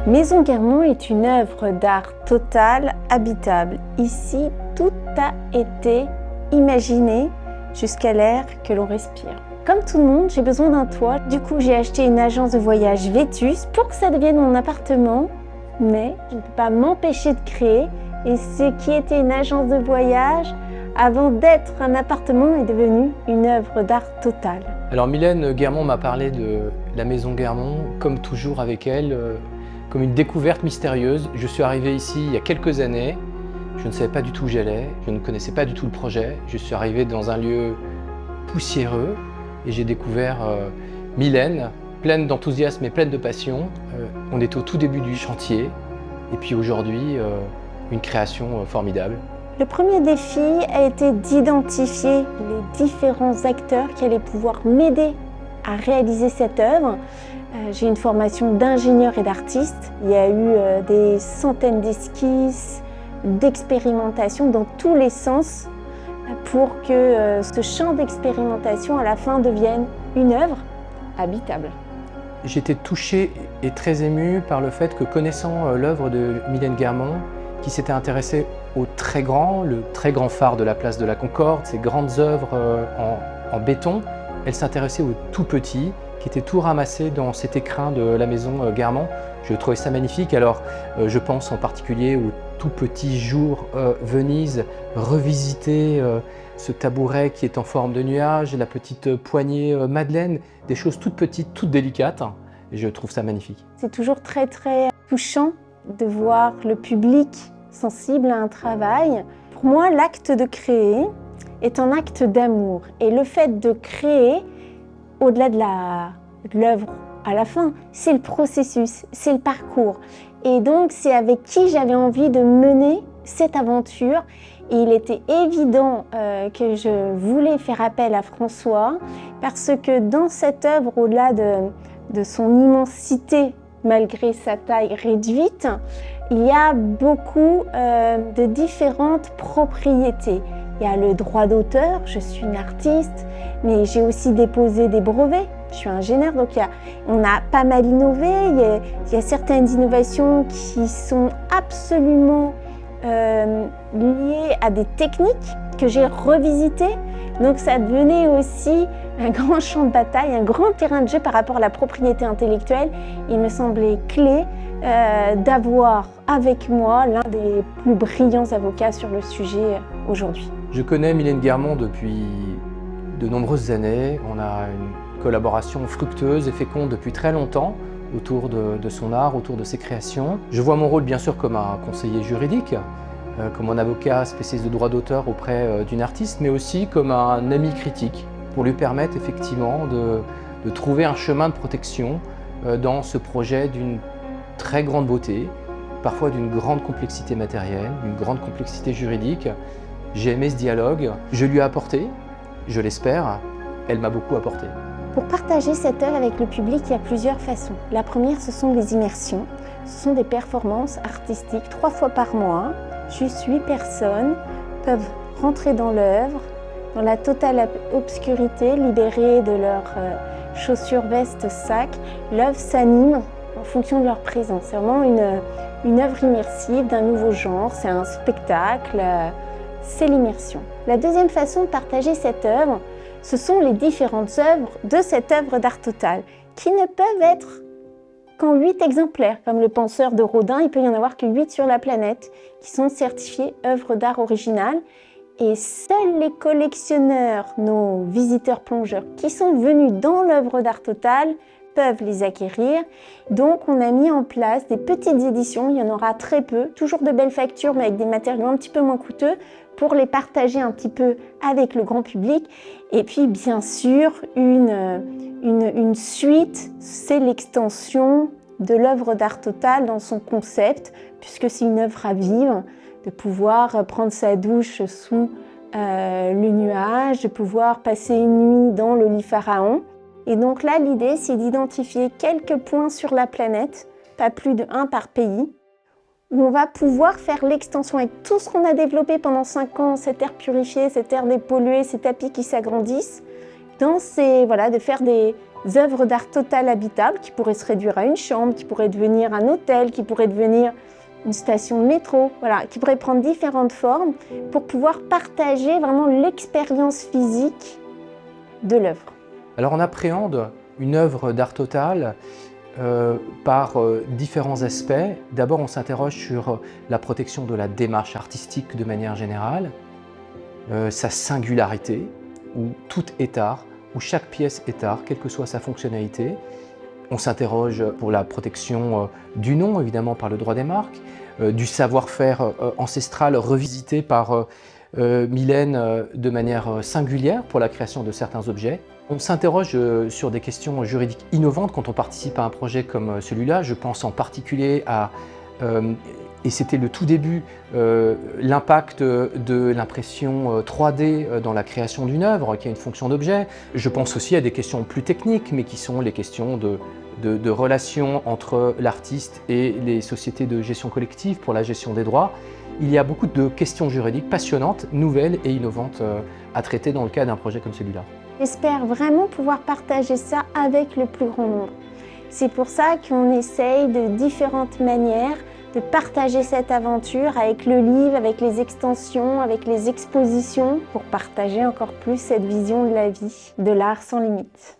Maison Guermont est une œuvre d'art totale, habitable. Ici, tout a été imaginé jusqu'à l'air que l'on respire. Comme tout le monde, j'ai besoin d'un toit. Du coup, j'ai acheté une agence de voyage Vétus pour que ça devienne mon appartement. Mais je ne peux pas m'empêcher de créer. Et ce qui était une agence de voyage, avant d'être un appartement, est devenu une œuvre d'art totale. Alors Mylène Guermont m'a parlé de la Maison Guermont, comme toujours avec elle, comme une découverte mystérieuse. Je suis arrivé ici il y a quelques années, je ne savais pas du tout où j'allais, je ne connaissais pas du tout le projet. Je suis arrivé dans un lieu poussiéreux et j'ai découvert Mylène, pleine d'enthousiasme et pleine de passion. On était au tout début du chantier et puis aujourd'hui, une création formidable. Le premier défi a été d'identifier les différents acteurs qui allaient pouvoir m'aider à réaliser cette œuvre. J'ai une formation d'ingénieur et d'artiste. Il y a eu des centaines d'esquisses, d'expérimentations dans tous les sens pour que ce champ d'expérimentation à la fin devienne une œuvre habitable. J'étais touché et très ému par le fait que, connaissant l'œuvre de Mylène Guermont, qui s'était intéressée au très grand, le très grand phare de la place de la Concorde, ces grandes œuvres en béton, elle s'intéressait au tout petit, qui était tout ramassé dans cet écrin de la Maison Guermont. Je trouvais ça magnifique. Alors, je pense en particulier au tout petit jour Venise, revisiter ce tabouret qui est en forme de nuage, la petite poignée Madeleine, des choses toutes petites, toutes délicates. Et je trouve ça magnifique. C'est toujours très touchant de voir le public sensible à un travail. Pour moi, l'acte de créer est un acte d'amour. Et le fait de créer, au-delà de l'œuvre à la fin, c'est le processus, c'est le parcours. Et donc, c'est avec qui j'avais envie de mener cette aventure. Et il était évident que je voulais faire appel à François parce que dans cette œuvre, au-delà de son immensité, malgré sa taille réduite, il y a beaucoup de différentes propriétés. Il y a le droit d'auteur, je suis une artiste, mais j'ai aussi déposé des brevets. Je suis ingénieure, donc on a pas mal innové. Il y a certaines innovations qui sont absolument liées à des techniques que j'ai revisitées. Donc ça devenait aussi un grand champ de bataille, un grand terrain de jeu par rapport à la propriété intellectuelle. Il me semblait clé d'avoir avec moi l'un des plus brillants avocats sur le sujet aujourd'hui. Je connais Mylène Guermont depuis de nombreuses années. On a une collaboration fructueuse et féconde depuis très longtemps autour de son art, autour de ses créations. Je vois mon rôle bien sûr comme un conseiller juridique, comme un avocat spécialiste de droit d'auteur auprès d'une artiste, mais aussi comme un ami critique pour lui permettre effectivement de trouver un chemin de protection dans ce projet d'une très grande beauté, parfois d'une grande complexité matérielle, d'une grande complexité juridique. J'ai aimé ce dialogue, je lui ai apporté, je l'espère, elle m'a beaucoup apporté. Pour partager cette œuvre avec le public, il y a plusieurs façons. La première, ce sont les immersions. Ce sont des performances artistiques 3 fois par mois. Juste 8 personnes peuvent rentrer dans l'œuvre, dans la totale obscurité, libérées de leurs chaussures, vestes, sacs. L'œuvre s'anime en fonction de leur présence. C'est vraiment une œuvre immersive d'un nouveau genre, c'est un spectacle, c'est l'immersion. La deuxième façon de partager cette œuvre, ce sont les différentes œuvres de cette œuvre d'art total, qui ne peuvent être qu'en 8 exemplaires. Comme le penseur de Rodin, il peut y en avoir que 8 sur la planète, qui sont certifiés œuvres d'art originales. Et seuls les collectionneurs, nos visiteurs plongeurs, qui sont venus dans l'œuvre d'art total, peuvent les acquérir. Donc on a mis en place des petites éditions, il y en aura très peu, toujours de belles factures mais avec des matériaux un petit peu moins coûteux pour les partager un petit peu avec le grand public. Et puis bien sûr une suite, c'est l'extension de l'œuvre d'art total dans son concept, puisque c'est une œuvre à vivre, de pouvoir prendre sa douche sous le nuage, de pouvoir passer une nuit dans le lit pharaon. Et donc là, l'idée, c'est d'identifier quelques points sur la planète, pas plus de 1 par pays, où on va pouvoir faire l'extension avec tout ce qu'on a développé pendant 5 ans, cet air purifié, cet air dépollué, ces tapis qui s'agrandissent, de faire des œuvres d'art total habitable qui pourraient se réduire à une chambre, qui pourraient devenir un hôtel, qui pourraient devenir une station de métro, voilà, qui pourraient prendre différentes formes pour pouvoir partager vraiment l'expérience physique de l'œuvre. Alors on appréhende une œuvre d'art total par différents aspects. D'abord, on s'interroge sur la protection de la démarche artistique de manière générale, sa singularité, où tout est art, où chaque pièce est art, quelle que soit sa fonctionnalité. On s'interroge pour la protection du nom, évidemment par le droit des marques, du savoir-faire ancestral revisité par Mylène de manière singulière pour la création de certains objets. On s'interroge sur des questions juridiques innovantes quand on participe à un projet comme celui-là. Je pense en particulier à, et c'était le tout début, l'impact de l'impression 3D dans la création d'une œuvre, qui a une fonction d'objet. Je pense aussi à des questions plus techniques, mais qui sont les questions de relations entre l'artiste et les sociétés de gestion collective pour la gestion des droits. Il y a beaucoup de questions juridiques passionnantes, nouvelles et innovantes à traiter dans le cadre d'un projet comme celui-là. J'espère vraiment pouvoir partager ça avec le plus grand nombre. C'est pour ça qu'on essaye de différentes manières de partager cette aventure avec le livre, avec les extensions, avec les expositions, pour partager encore plus cette vision de la vie, de l'art sans limite.